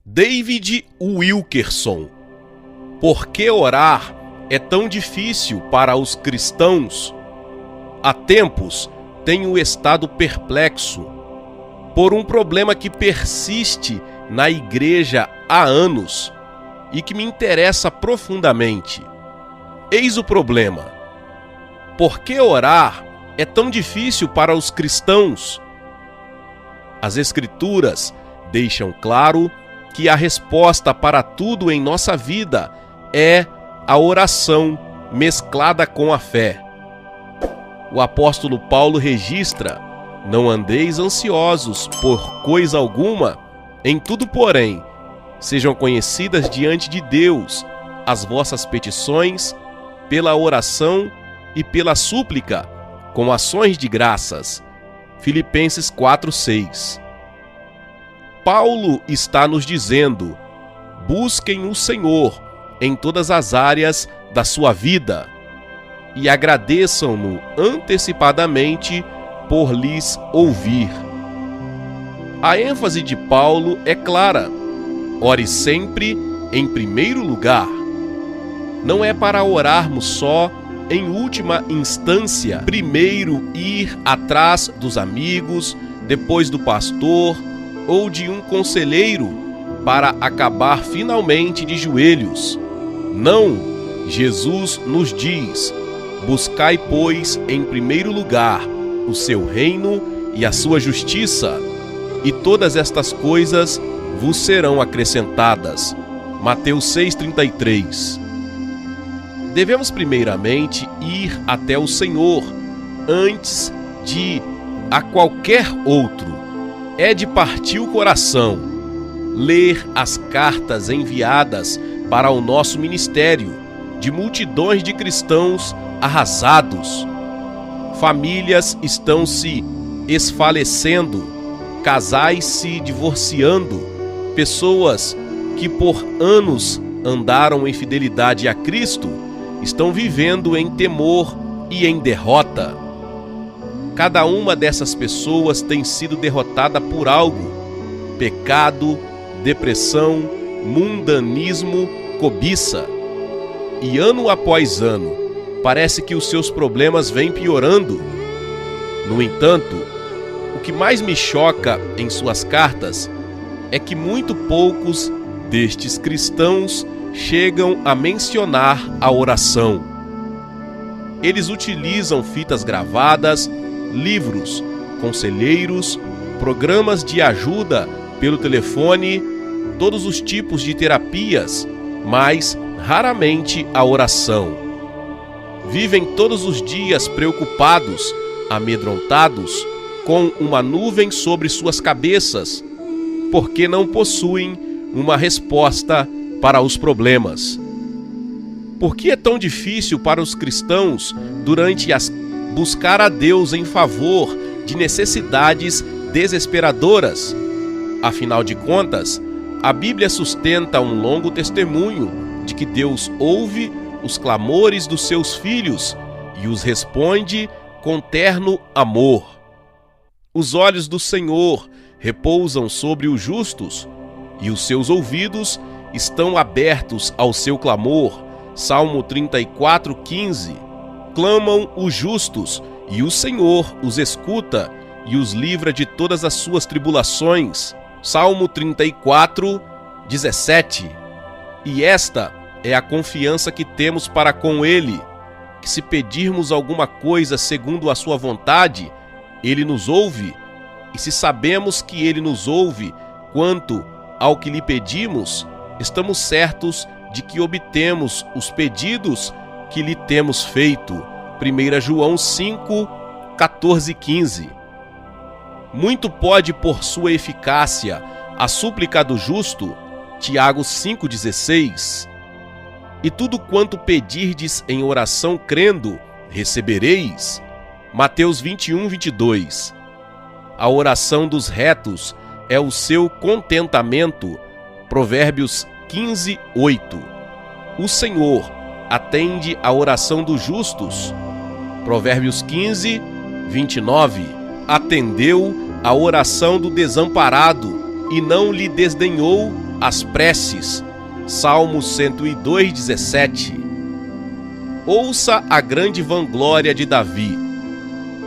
David Wilkerson. Por que orar é tão difícil para os cristãos? Há tempos tenho estado perplexo por um problema que persiste na igreja há anos e que me interessa profundamente. Eis o problema. Por que orar é tão difícil para os cristãos? As Escrituras deixam claro que a resposta para tudo em nossa vida é a oração mesclada com a fé. O apóstolo Paulo registra: não andeis ansiosos por coisa alguma, em tudo, porém, sejam conhecidas diante de Deus as vossas petições, pela oração e pela súplica, com ações de graças. Filipenses 4:6. Paulo está nos dizendo: busquem o Senhor em todas as áreas da sua vida e agradeçam-no antecipadamente por lhes ouvir. A ênfase de Paulo é clara: ore sempre em primeiro lugar. Não é para orarmos só em última instância, primeiro ir atrás dos amigos, depois do pastor ou de um conselheiro, para acabar finalmente de joelhos. Não, Jesus nos diz: buscai, pois, em primeiro lugar o seu reino e a sua justiça, e todas estas coisas vos serão acrescentadas. Mateus 6,33. Devemos primeiramente ir até o Senhor antes de a qualquer outro. É de partir o coração ler as cartas enviadas para o nosso ministério de multidões de cristãos arrasados. Famílias estão se esfalecendo, casais se divorciando, pessoas que por anos andaram em fidelidade a Cristo estão vivendo em temor e em derrota. Cada uma dessas pessoas tem sido derrotada por algo: pecado, depressão, mundanismo, cobiça. E ano após ano, parece que os seus problemas vêm piorando. No entanto, o que mais me choca em suas cartas é que muito poucos destes cristãos chegam a mencionar a oração. Eles utilizam fitas gravadas, livros, conselheiros, programas de ajuda pelo telefone, todos os tipos de terapias, mas raramente a oração. Vivem todos os dias preocupados, amedrontados, com uma nuvem sobre suas cabeças, porque não possuem uma resposta para os problemas. Por que é tão difícil para os cristãos buscar a Deus em favor de necessidades desesperadoras? Afinal de contas, a Bíblia sustenta um longo testemunho de que Deus ouve os clamores dos seus filhos e os responde com terno amor. Os olhos do Senhor repousam sobre os justos e os seus ouvidos estão abertos ao seu clamor. Salmo 34:15. Clamam os justos, e o Senhor os escuta e os livra de todas as suas tribulações. Salmo 34:17. E esta é a confiança que temos para com Ele, que se pedirmos alguma coisa segundo a sua vontade, Ele nos ouve. E se sabemos que Ele nos ouve quanto ao que lhe pedimos, estamos certos de que obtemos os pedidos que lhe temos feito. 1 João 5:14-15. Muito pode, por sua eficácia, a súplica do justo. Tiago 5:16. E tudo quanto pedirdes em oração crendo, recebereis. Mateus 21:22. A oração dos retos é o seu contentamento. Provérbios 15:8. O Senhor atende a oração dos justos. Provérbios 15:29. Atendeu a oração do desamparado e não lhe desdenhou as preces, Salmo 102:17. Ouça a grande vanglória de Davi.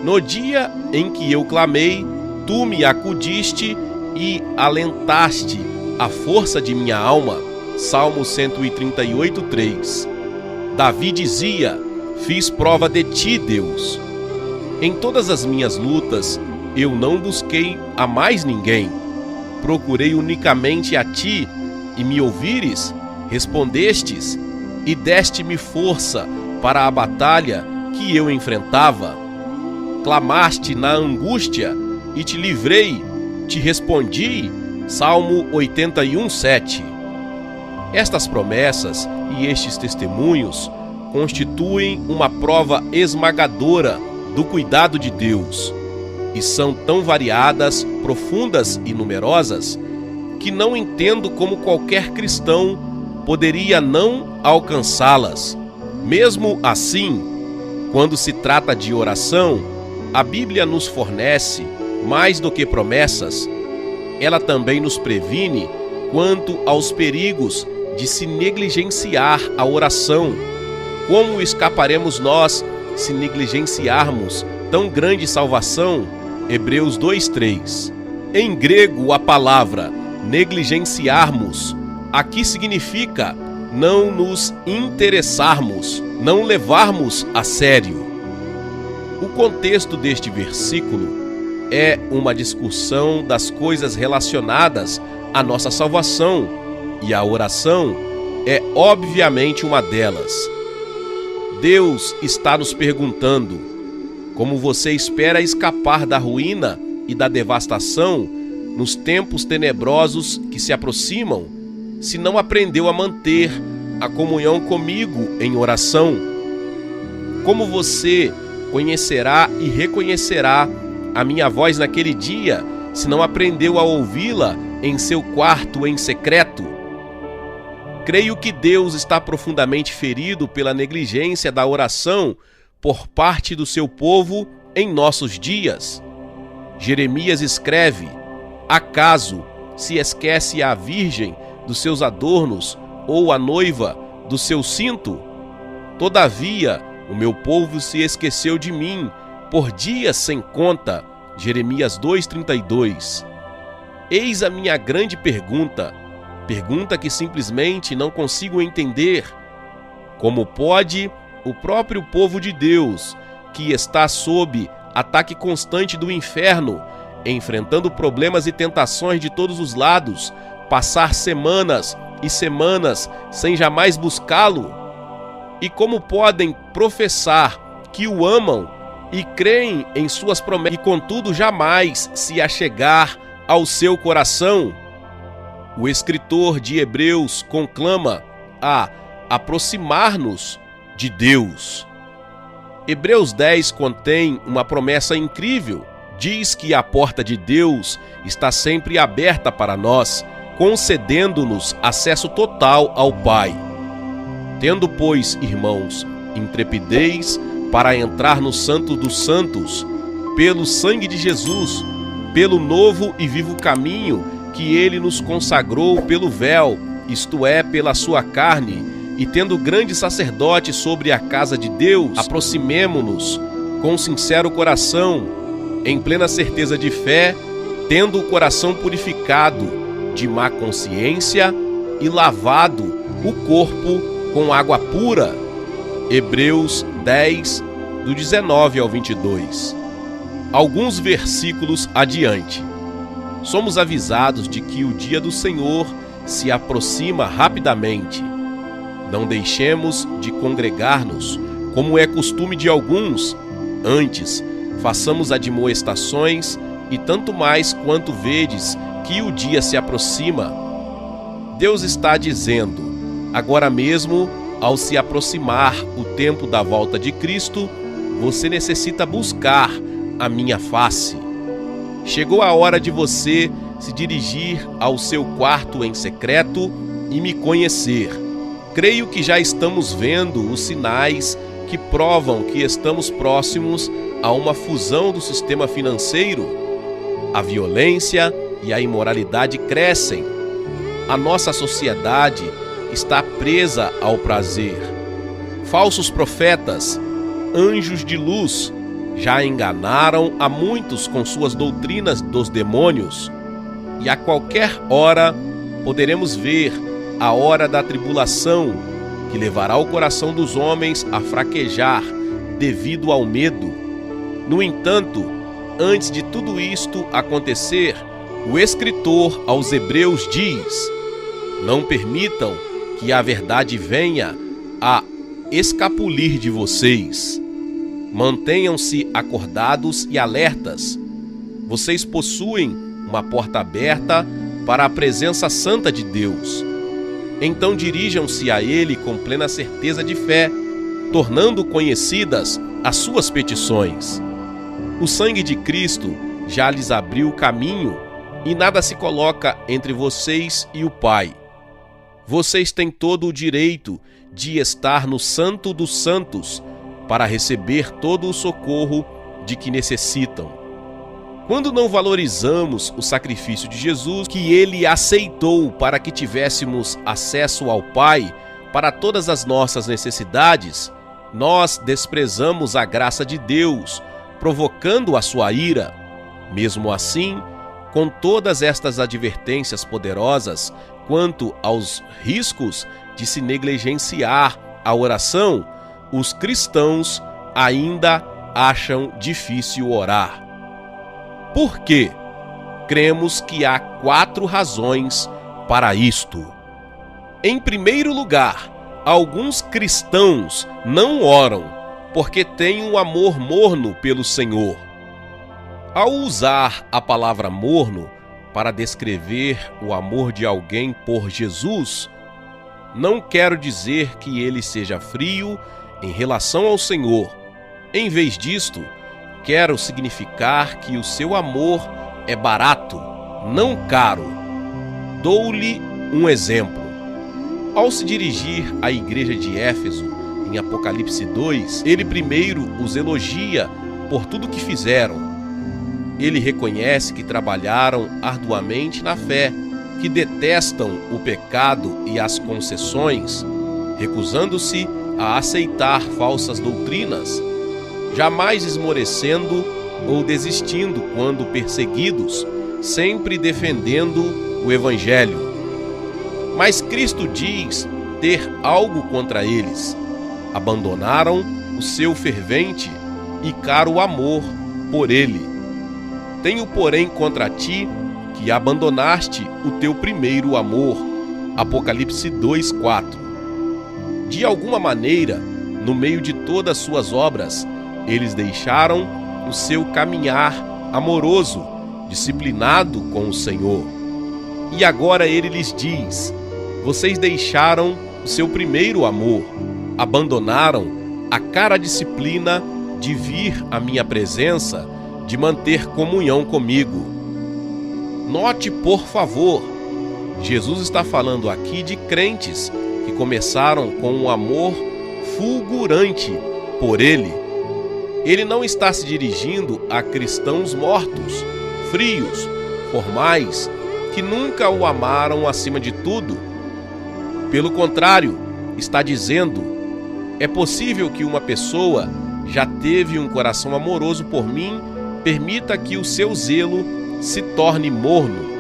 No dia em que eu clamei, tu me acudiste e alentaste a força de minha alma. Salmo 138:3. Davi dizia: fiz prova de ti, Deus. Em todas as minhas lutas, eu não busquei a mais ninguém. Procurei unicamente a ti, e me ouvires, respondestes, e deste-me força para a batalha que eu enfrentava. Clamaste na angústia, e te livrei, te respondi. Salmo 81:7. Estas promessas e estes testemunhos constituem uma prova esmagadora do cuidado de Deus, e são tão variadas, profundas e numerosas que não entendo como qualquer cristão poderia não alcançá-las. Mesmo assim, quando se trata de oração, a Bíblia nos fornece mais do que promessas. Ela também nos previne quanto aos perigos de se negligenciar a oração. Como escaparemos nós se negligenciarmos tão grande salvação? Hebreus 2:3. Em grego, a palavra negligenciarmos aqui significa não nos interessarmos, não levarmos a sério. O contexto deste versículo é uma discussão das coisas relacionadas à nossa salvação, e a oração é obviamente uma delas. Deus está nos perguntando: como você espera escapar da ruína e da devastação nos tempos tenebrosos que se aproximam, se não aprendeu a manter a comunhão comigo em oração? Como você conhecerá e reconhecerá a minha voz naquele dia, se não aprendeu a ouvi-la em seu quarto em secreto? Creio que Deus está profundamente ferido pela negligência da oração por parte do seu povo em nossos dias. Jeremias escreve: acaso se esquece a virgem dos seus adornos ou a noiva do seu cinto? Todavia, o meu povo se esqueceu de mim por dias sem conta. Jeremias 2:32. Eis a minha grande pergunta que simplesmente não consigo entender. Como pode o próprio povo de Deus, que está sob ataque constante do inferno, enfrentando problemas e tentações de todos os lados, passar semanas e semanas sem jamais buscá-lo? E como podem professar que o amam e creem em suas promessas e contudo jamais se achegar ao seu coração? O escritor de Hebreus conclama a aproximar-nos de Deus. Hebreus 10 contém uma promessa incrível. Diz que a porta de Deus está sempre aberta para nós, concedendo-nos acesso total ao Pai. Tendo, pois, irmãos, intrepidez para entrar no Santo dos Santos, pelo sangue de Jesus, pelo novo e vivo caminho que ele nos consagrou pelo véu, isto é, pela sua carne, e tendo grande sacerdote sobre a casa de Deus, aproximemo-nos com sincero coração, em plena certeza de fé, tendo o coração purificado de má consciência e lavado o corpo com água pura. Hebreus 10, do 19 ao 22. Alguns versículos adiante, somos avisados de que o dia do Senhor se aproxima rapidamente. Não deixemos de congregar-nos, como é costume de alguns. Antes, façamos admoestações, e tanto mais quanto vedes que o dia se aproxima. Deus está dizendo: agora mesmo, ao se aproximar o tempo da volta de Cristo, você necessita buscar a minha face. Chegou a hora de você se dirigir ao seu quarto em secreto e me conhecer. Creio que já estamos vendo os sinais que provam que estamos próximos a uma fusão do sistema financeiro. A violência e a imoralidade crescem. A nossa sociedade está presa ao prazer. Falsos profetas, anjos de luz, já enganaram a muitos com suas doutrinas dos demônios. E a qualquer hora poderemos ver a hora da tribulação, que levará o coração dos homens a fraquejar devido ao medo. No entanto, antes de tudo isto acontecer, o escritor aos Hebreus diz: não permitam que a verdade venha a escapulir de vocês. Mantenham-se acordados e alertas. Vocês possuem uma porta aberta para a presença santa de Deus. Então dirijam-se a Ele com plena certeza de fé, tornando conhecidas as suas petições. O sangue de Cristo já lhes abriu o caminho e nada se coloca entre vocês e o Pai. Vocês têm todo o direito de estar no Santo dos Santos para receber todo o socorro de que necessitam. Quando não valorizamos o sacrifício de Jesus, que Ele aceitou para que tivéssemos acesso ao Pai para todas as nossas necessidades, nós desprezamos a graça de Deus, provocando a sua ira. Mesmo assim, com todas estas advertências poderosas quanto aos riscos de se negligenciar a oração, os cristãos ainda acham difícil orar. Por quê? Cremos que há 4 razões para isto. Em primeiro lugar, alguns cristãos não oram porque têm um amor morno pelo Senhor. Ao usar a palavra morno para descrever o amor de alguém por Jesus, não quero dizer que ele seja frio em relação ao Senhor. Em vez disto, quero significar que o seu amor é barato, não caro. Dou-lhe um exemplo. Ao se dirigir à igreja de Éfeso, em Apocalipse 2, ele primeiro os elogia por tudo que fizeram. Ele reconhece que trabalharam arduamente na fé, que detestam o pecado e as concessões, recusando-se a aceitar falsas doutrinas, jamais esmorecendo ou desistindo quando perseguidos, sempre defendendo o Evangelho. Mas Cristo diz ter algo contra eles. Abandonaram o seu fervente e caro amor por Ele. Tenho, porém, contra ti que abandonaste o teu primeiro amor. Apocalipse 2:4. De alguma maneira, no meio de todas suas obras, eles deixaram o seu caminhar amoroso, disciplinado com o Senhor. E agora ele lhes diz: vocês deixaram o seu primeiro amor, abandonaram a cara disciplina de vir à minha presença, de manter comunhão comigo. Note, por favor, Jesus está falando aqui de crentes que começaram com um amor fulgurante por Ele. Ele não está se dirigindo a cristãos mortos, frios, formais, que nunca o amaram acima de tudo. Pelo contrário, está dizendo: é possível que uma pessoa já teve um coração amoroso por mim, permita que o seu zelo se torne morno.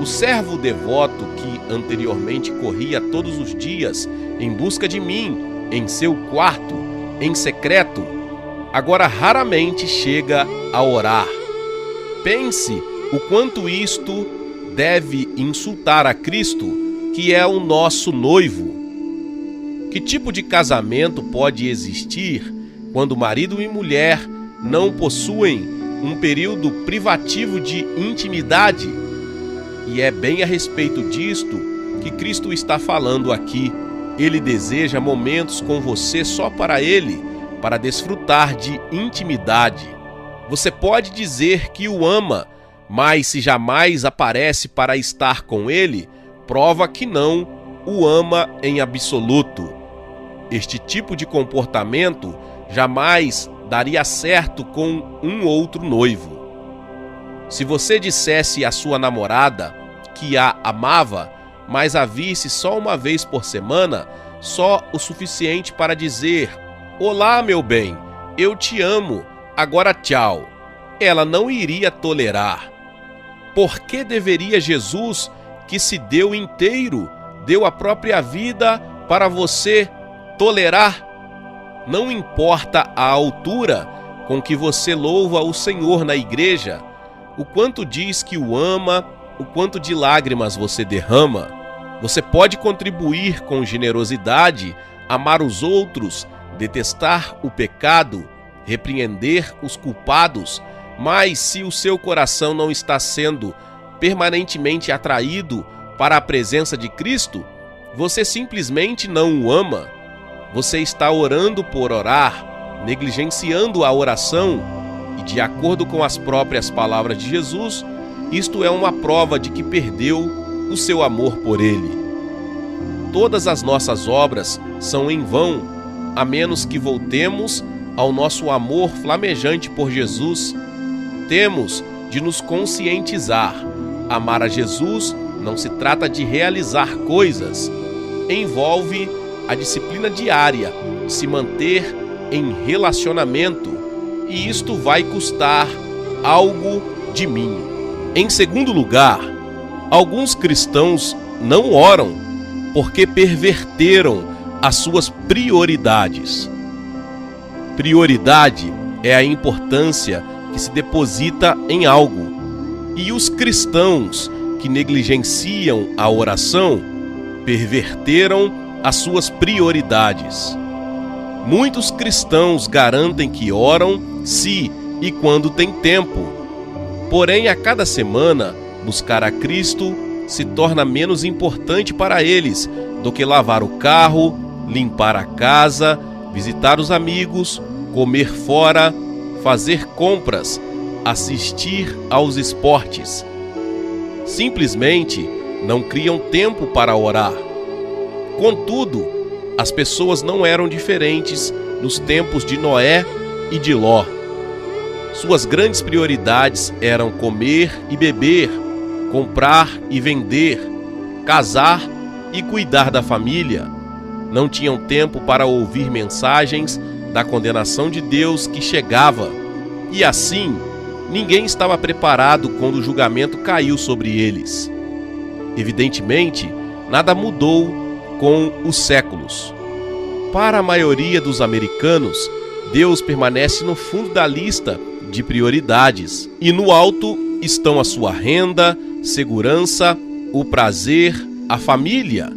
O servo devoto que anteriormente corria todos os dias em busca de mim, em seu quarto, em secreto, agora raramente chega a orar. Pense o quanto isto deve insultar a Cristo, que é o nosso noivo. Que tipo de casamento pode existir quando marido e mulher não possuem um período privativo de intimidade? E é bem a respeito disto que Cristo está falando aqui. Ele deseja momentos com você só para Ele, para desfrutar de intimidade. Você pode dizer que o ama, mas se jamais aparece para estar com Ele, prova que não o ama em absoluto. Este tipo de comportamento jamais daria certo com um outro noivo. Se você dissesse à sua namorada que a amava, mas a visse só uma vez por semana, só o suficiente para dizer: "Olá, meu bem, eu te amo, agora tchau", ela não iria tolerar. Por que deveria Jesus, que se deu inteiro, deu a própria vida para você, tolerar? Não importa a altura com que você louva o Senhor na igreja, o quanto diz que o ama, o quanto de lágrimas você derrama. Você pode contribuir com generosidade, amar os outros, detestar o pecado, repreender os culpados, mas se o seu coração não está sendo permanentemente atraído para a presença de Cristo, você simplesmente não o ama. Você está orando por orar, negligenciando a oração, e de acordo com as próprias palavras de Jesus, isto é uma prova de que perdeu o seu amor por Ele. Todas as nossas obras são em vão, a menos que voltemos ao nosso amor flamejante por Jesus. Temos de nos conscientizar. Amar a Jesus não se trata de realizar coisas. Envolve a disciplina diária de se manter em relacionamento, e isto vai custar algo de mim. Em segundo lugar, alguns cristãos não oram porque perverteram as suas prioridades. Prioridade é a importância que se deposita em algo, e os cristãos que negligenciam a oração perverteram as suas prioridades. Muitos cristãos garantem que oram se e quando têm tempo. Porém, a cada semana, buscar a Cristo se torna menos importante para eles do que lavar o carro, limpar a casa, visitar os amigos, comer fora, fazer compras, assistir aos esportes. Simplesmente não criam tempo para orar. Contudo, as pessoas não eram diferentes nos tempos de Noé e de Ló. Suas grandes prioridades eram comer e beber, comprar e vender, casar e cuidar da família. Não tinham tempo para ouvir mensagens da condenação de Deus que chegava. E assim, ninguém estava preparado quando o julgamento caiu sobre eles. Evidentemente, nada mudou com os séculos. Para a maioria dos americanos, Deus permanece no fundo da lista de prioridades, e no alto estão a sua renda, segurança, o prazer, a família.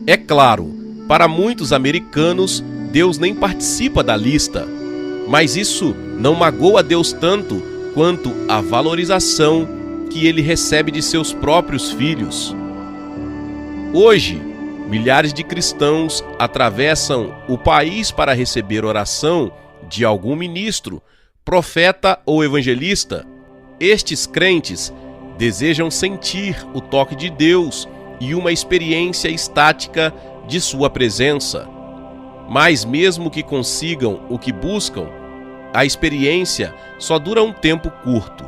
É claro, para muitos americanos, Deus nem participa da lista, mas isso não magoa Deus tanto quanto a valorização que ele recebe de seus próprios filhos. Hoje, milhares de cristãos atravessam o país para receber oração de algum ministro, profeta ou evangelista. Estes crentes desejam sentir o toque de Deus e uma experiência estática de sua presença. Mas mesmo que consigam o que buscam, a experiência só dura um tempo curto.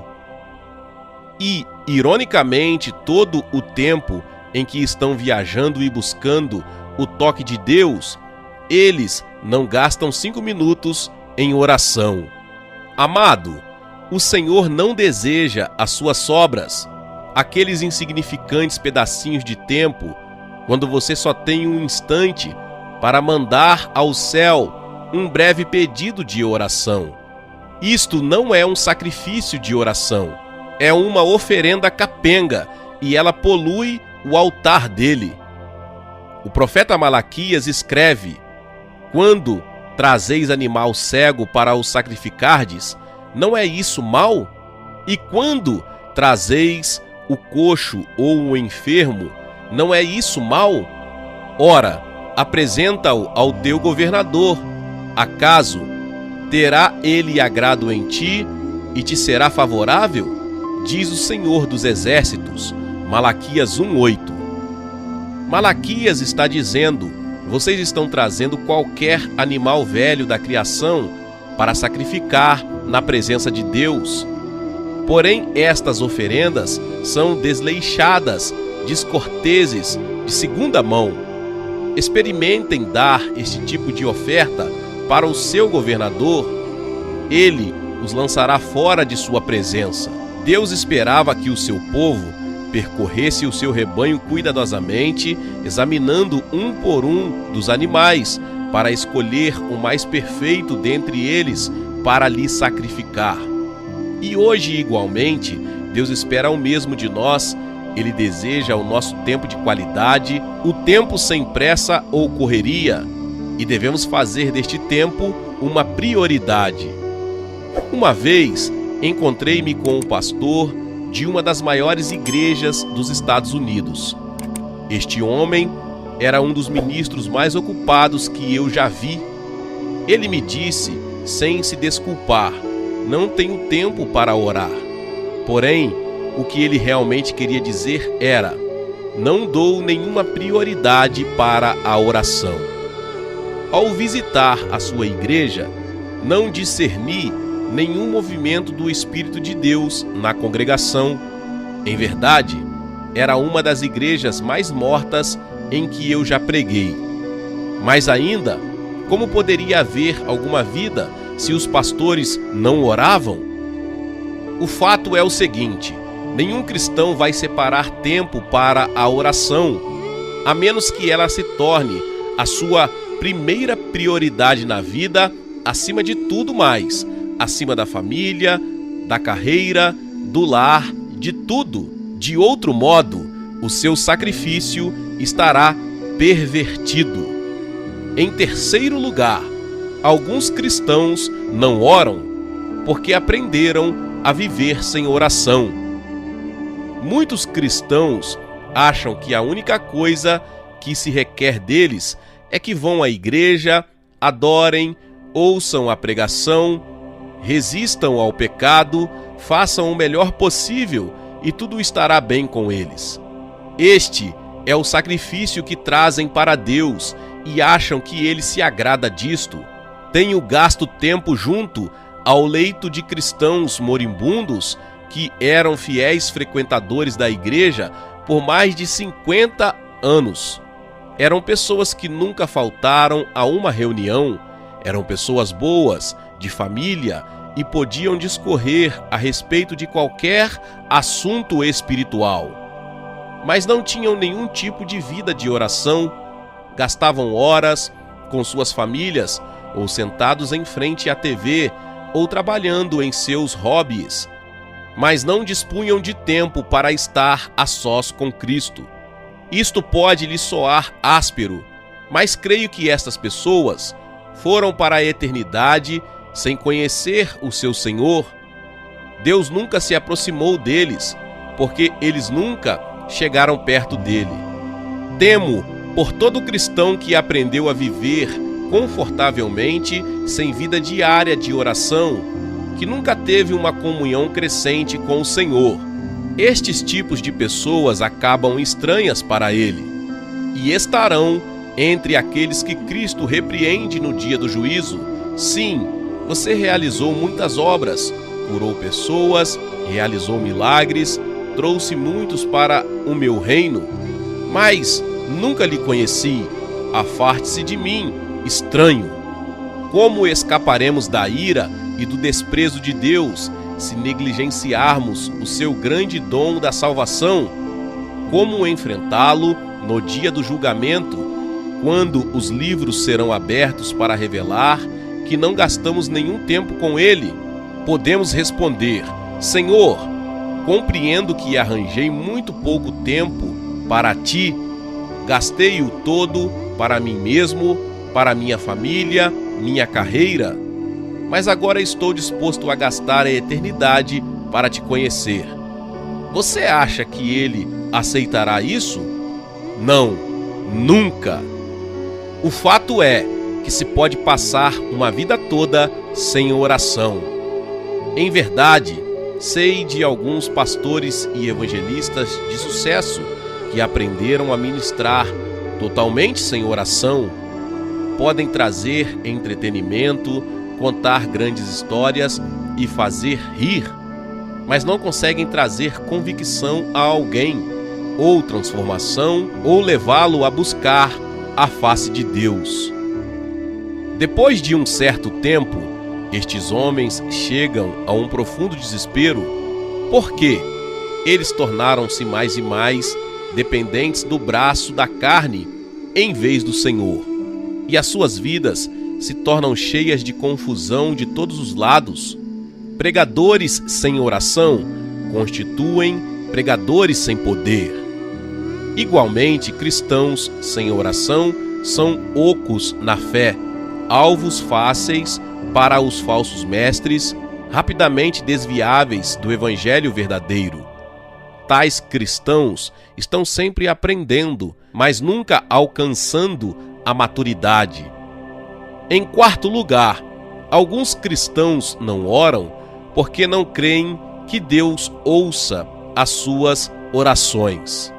E, ironicamente, todo o tempo em que estão viajando e buscando o toque de Deus, eles não gastam 5 minutos em oração. Amado, o Senhor não deseja as suas sobras, aqueles insignificantes pedacinhos de tempo, quando você só tem um instante para mandar ao céu um breve pedido de oração. Isto não é um sacrifício de oração, é uma oferenda capenga, e ela polui o altar dele. O profeta Malaquias escreve: "Quando trazeis animal cego para o sacrificardes, não é isso mal? E quando trazeis o coxo ou o enfermo, não é isso mal? Ora, apresenta-o ao teu governador. Acaso terá ele agrado em ti e te será favorável? Diz o Senhor dos Exércitos." Malaquias 1:8. Malaquias está dizendo: vocês estão trazendo qualquer animal velho da criação para sacrificar na presença de Deus. Porém, estas oferendas são desleixadas descorteses de segunda mão. Experimentem dar este tipo de oferta para o seu governador, ele os lançará fora de sua presença. Deus esperava que o seu povo percorresse o seu rebanho cuidadosamente, examinando um por um dos animais, para escolher o mais perfeito dentre eles para lhe sacrificar. E hoje, igualmente, Deus espera o mesmo de nós. Ele deseja o nosso tempo de qualidade, o tempo sem pressa ou correria, e devemos fazer deste tempo uma prioridade. Uma vez, encontrei-me com um pastor de uma das maiores igrejas dos Estados Unidos. Este homem era um dos ministros mais ocupados que eu já vi. Ele me disse, sem se desculpar, não tenho tempo para orar. Porém, o que ele realmente queria dizer era, não dou nenhuma prioridade para a oração. Ao visitar a sua igreja, não discerni nenhum movimento do Espírito de Deus na congregação. Em verdade, era uma das igrejas mais mortas em que eu já preguei. Mas ainda, como poderia haver alguma vida se os pastores não oravam? O fato é o seguinte: nenhum cristão vai separar tempo para a oração, a menos que ela se torne a sua primeira prioridade na vida, acima de tudo mais, acima da família, da carreira, do lar, de tudo. De outro modo, o seu sacrifício estará pervertido. Em terceiro lugar, alguns cristãos não oram porque aprenderam a viver sem oração. Muitos cristãos acham que a única coisa que se requer deles é que vão à igreja, adorem, ouçam a pregação, resistam ao pecado, façam o melhor possível e tudo estará bem com eles. Este é o sacrifício que trazem para Deus e acham que Ele se agrada disto. Tenho gasto tempo junto ao leito de cristãos moribundos que eram fiéis frequentadores da igreja por mais de 50 anos. Eram pessoas que nunca faltaram a uma reunião, eram pessoas boas, de família, e podiam discorrer a respeito de qualquer assunto espiritual. Mas não tinham nenhum tipo de vida de oração, gastavam horas com suas famílias, ou sentados em frente à TV, ou trabalhando em seus hobbies, mas não dispunham de tempo para estar a sós com Cristo. Isto pode lhe soar áspero, mas creio que estas pessoas foram para a eternidade sem conhecer o seu Senhor. Deus nunca se aproximou deles, porque eles nunca chegaram perto dele. Temo por todo cristão que aprendeu a viver confortavelmente, sem vida diária de oração, que nunca teve uma comunhão crescente com o Senhor. Estes tipos de pessoas acabam estranhas para Ele e estarão entre aqueles que Cristo repreende no dia do juízo. Sim, você realizou muitas obras, curou pessoas, realizou milagres, trouxe muitos para o meu reino, mas nunca lhe conheci. Afaste-se de mim, estranho. Como escaparemos da ira e do desprezo de Deus se negligenciarmos o seu grande dom da salvação? Como enfrentá-lo no dia do julgamento, quando os livros serão abertos para revelar que não gastamos nenhum tempo com ele? Podemos responder: Senhor, compreendo que arranjei muito pouco tempo para ti, gastei-o todo para mim mesmo, para minha família, minha carreira, mas agora estou disposto a gastar a eternidade para te conhecer. Você acha que ele aceitará isso? Não, nunca. O fato é que se pode passar uma vida toda sem oração. Em verdade, sei de alguns pastores e evangelistas de sucesso que aprenderam a ministrar totalmente sem oração. Podem trazer entretenimento, contar grandes histórias e fazer rir, mas não conseguem trazer convicção a alguém ou transformação, ou levá-lo a buscar a face de Deus. Depois de um certo tempo, estes homens chegam a um profundo desespero, porque eles tornaram-se mais e mais dependentes do braço da carne em vez do Senhor, e as suas vidas se tornam cheias de confusão de todos os lados. Pregadores sem oração constituem pregadores sem poder. Igualmente, cristãos sem oração são ocos na fé, alvos fáceis para os falsos mestres, rapidamente desviáveis do evangelho verdadeiro. Tais cristãos estão sempre aprendendo, mas nunca alcançando a maturidade. Em quarto lugar, alguns cristãos não oram porque não creem que Deus ouça as suas orações.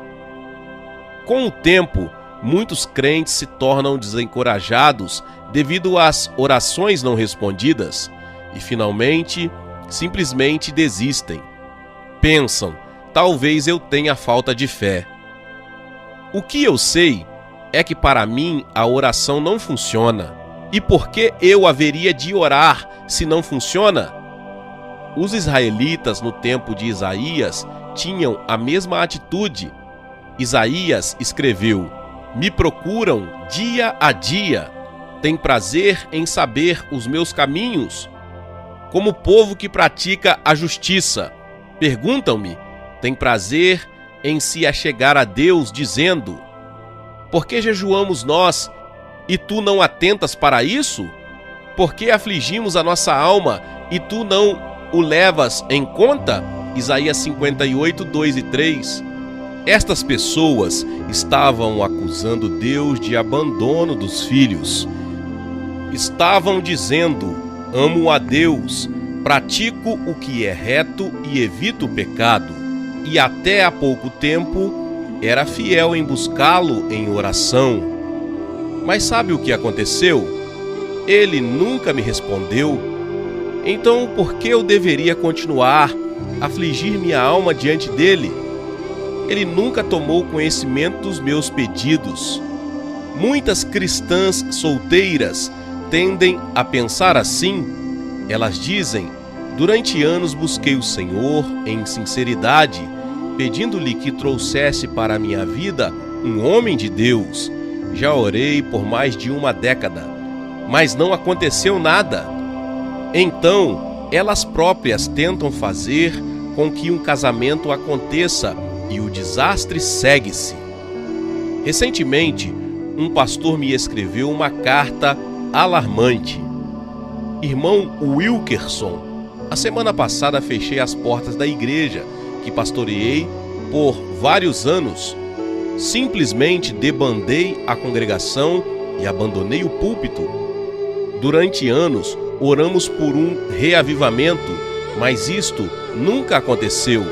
Com o tempo, muitos crentes se tornam desencorajados devido às orações não respondidas e, finalmente, simplesmente desistem. Pensam, talvez eu tenha falta de fé. O que eu sei é que para mim a oração não funciona. E por que eu haveria de orar se não funciona? Os israelitas no tempo de Isaías tinham a mesma atitude. Isaías escreveu: "Me procuram dia a dia, têm prazer em saber os meus caminhos. Como o povo que pratica a justiça, perguntam-me, têm prazer em se achegar a Deus, dizendo: por que jejuamos nós, e tu não atentas para isso? Por que afligimos a nossa alma, e tu não o levas em conta?" Isaías 58, 2 e 3. Estas pessoas estavam acusando Deus de abandono dos filhos. Estavam dizendo: amo a Deus, pratico o que é reto e evito o pecado. E até há pouco tempo era fiel em buscá-lo em oração. Mas sabe o que aconteceu? Ele nunca me respondeu. Então por que eu deveria continuar a afligir minha alma diante dele? Ele nunca tomou conhecimento dos meus pedidos. Muitas cristãs solteiras tendem a pensar assim. Elas dizem: durante anos busquei o Senhor em sinceridade, pedindo-lhe que trouxesse para a minha vida um homem de Deus. Já orei por mais de uma década, mas não aconteceu nada. Então, elas próprias tentam fazer com que um casamento aconteça e o desastre segue-se. Recentemente, um pastor me escreveu uma carta alarmante. Irmão Wilkerson, a semana passada fechei as portas da igreja que pastoreei por vários anos. Simplesmente debandei a congregação e abandonei o púlpito. Durante anos, oramos por um reavivamento, mas isto nunca aconteceu.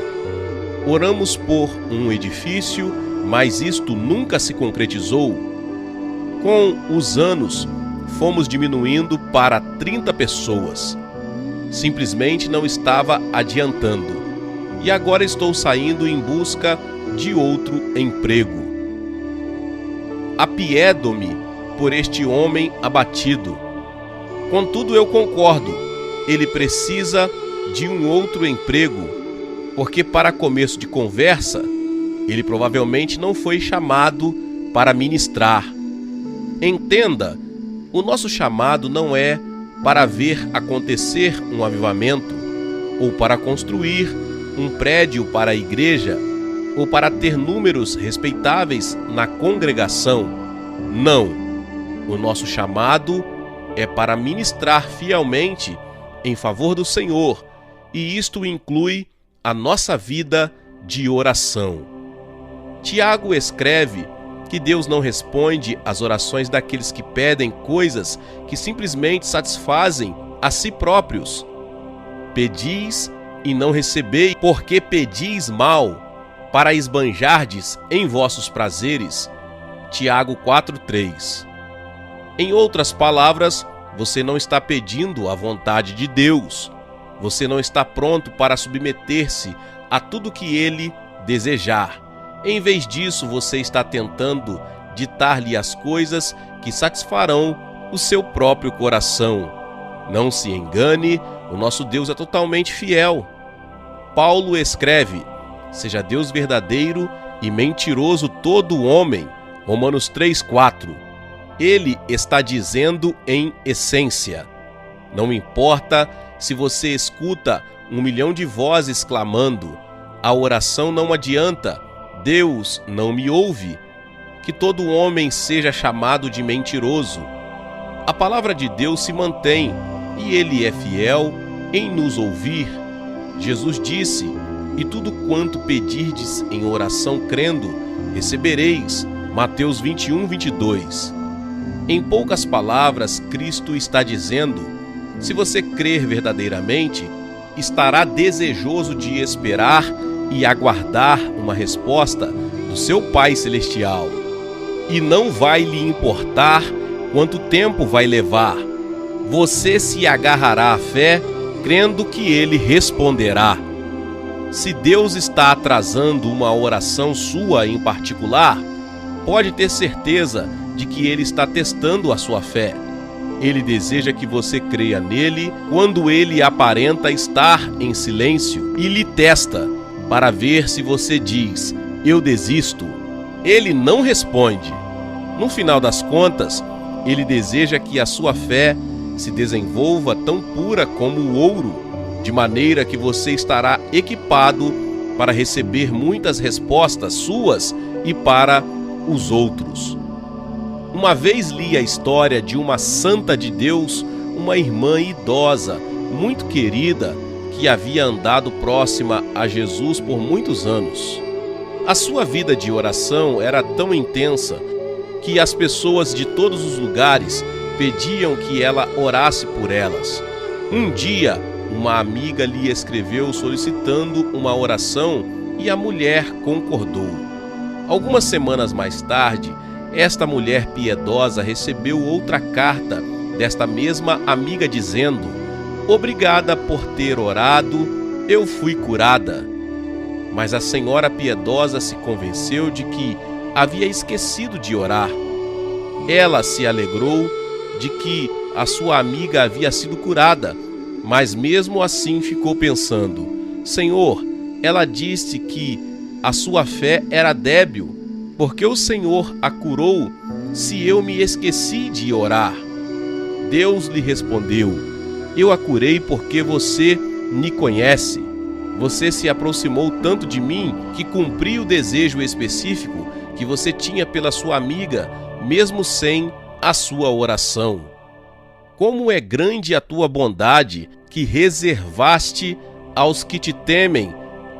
Oramos por um edifício, mas isto nunca se concretizou. Com os anos, fomos diminuindo para 30 pessoas. Simplesmente não estava adiantando. E agora estou saindo em busca de outro emprego. Apiedo-me por este homem abatido. Contudo, eu concordo, ele precisa de um outro emprego, porque para começo de conversa, ele provavelmente não foi chamado para ministrar. Entenda, o nosso chamado não é para ver acontecer um avivamento, ou para construir um prédio para a igreja, ou para ter números respeitáveis na congregação. Não, o nosso chamado é para ministrar fielmente em favor do Senhor, e isto inclui a nossa vida de oração. Tiago escreve que Deus não responde às orações daqueles que pedem coisas que simplesmente satisfazem a si próprios. Pedis e não recebeis, porque pedis mal, para esbanjardes em vossos prazeres. Tiago 4:3. Em outras palavras, você não está pedindo a vontade de Deus. Você não está pronto para submeter-se a tudo que Ele desejar. Em vez disso, você está tentando ditar-lhe as coisas que satisfarão o seu próprio coração. Não se engane, o nosso Deus é totalmente fiel. Paulo escreve: seja Deus verdadeiro e mentiroso todo homem. Romanos 3:4. Ele está dizendo em essência: não importa se você escuta 1 milhão de vozes clamando, a oração não adianta, Deus não me ouve, que todo homem seja chamado de mentiroso. A palavra de Deus se mantém e Ele é fiel em nos ouvir. Jesus disse: e tudo quanto pedirdes em oração crendo, recebereis. Mateus 21:22. Em poucas palavras, Cristo está dizendo: se você crer verdadeiramente, estará desejoso de esperar e aguardar uma resposta do seu Pai Celestial. E não vai lhe importar quanto tempo vai levar. Você se agarrará à fé, crendo que Ele responderá. Se Deus está atrasando uma oração sua em particular, pode ter certeza de que Ele está testando a sua fé. Ele deseja que você creia nele quando ele aparenta estar em silêncio e lhe testa para ver se você diz: eu desisto. Ele não responde. No final das contas, ele deseja que a sua fé se desenvolva tão pura como o ouro, de maneira que você estará equipado para receber muitas respostas suas e para os outros. Uma vez li a história de uma santa de Deus, uma irmã idosa, muito querida, que havia andado próxima a Jesus por muitos anos. A sua vida de oração era tão intensa que as pessoas de todos os lugares pediam que ela orasse por elas. Um dia, uma amiga lhe escreveu solicitando uma oração e a mulher concordou. Algumas semanas mais tarde, esta mulher piedosa recebeu outra carta desta mesma amiga dizendo: obrigada por ter orado, eu fui curada. Mas a senhora piedosa se convenceu de que havia esquecido de orar. Ela se alegrou de que a sua amiga havia sido curada, mas mesmo assim ficou pensando: Senhor, ela disse que a sua fé era débil. Por que o Senhor a curou se eu me esqueci de orar? Deus lhe respondeu: eu a curei porque você me conhece. Você se aproximou tanto de mim que cumpri o desejo específico que você tinha pela sua amiga, mesmo sem a sua oração. Como é grande a tua bondade que reservaste aos que te temem,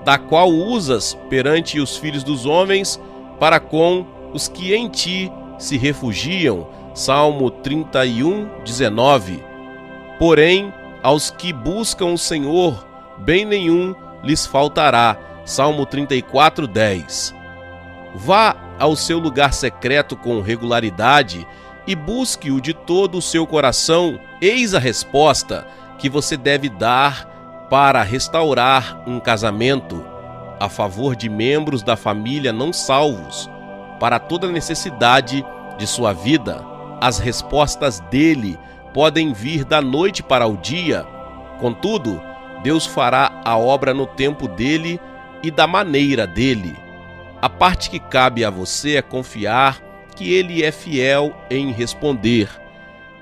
da qual usas perante os filhos dos homens para com os que em ti se refugiam. Salmo 31:19. Porém, aos que buscam o Senhor, bem nenhum lhes faltará. Salmo 34:10. Vá ao seu lugar secreto com regularidade e busque-o de todo o seu coração. Eis a resposta que você deve dar para restaurar um casamento a favor de membros da família não salvos, para toda necessidade de sua vida. As respostas dele podem vir da noite para o dia. Contudo, Deus fará a obra no tempo dele e da maneira dele. A parte que cabe a você é confiar que ele é fiel em responder,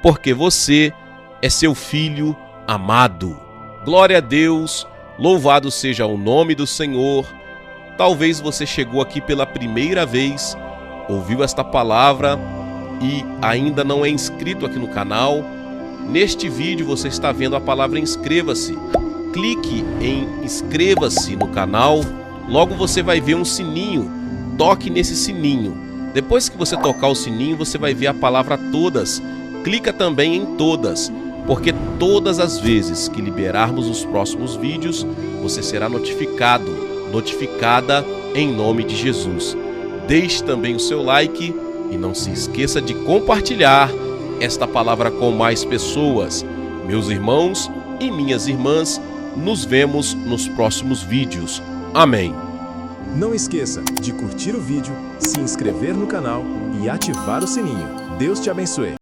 porque você é seu filho amado. Glória a Deus, louvado seja o nome do Senhor. Talvez você chegou aqui pela primeira vez, ouviu esta palavra e ainda não é inscrito aqui no canal. Neste vídeo você está vendo a palavra inscreva-se. Clique em inscreva-se no canal, logo você vai ver um sininho, toque nesse sininho. Depois que você tocar o sininho, você vai ver a palavra todas. Clica também em todas, porque todas as vezes que liberarmos os próximos vídeos, você será notificada em nome de Jesus. Deixe também o seu like e não se esqueça de compartilhar esta palavra com mais pessoas. Meus irmãos e minhas irmãs, nos vemos nos próximos vídeos. Amém. Não esqueça de curtir o vídeo, se inscrever no canal e ativar o sininho. Deus te abençoe.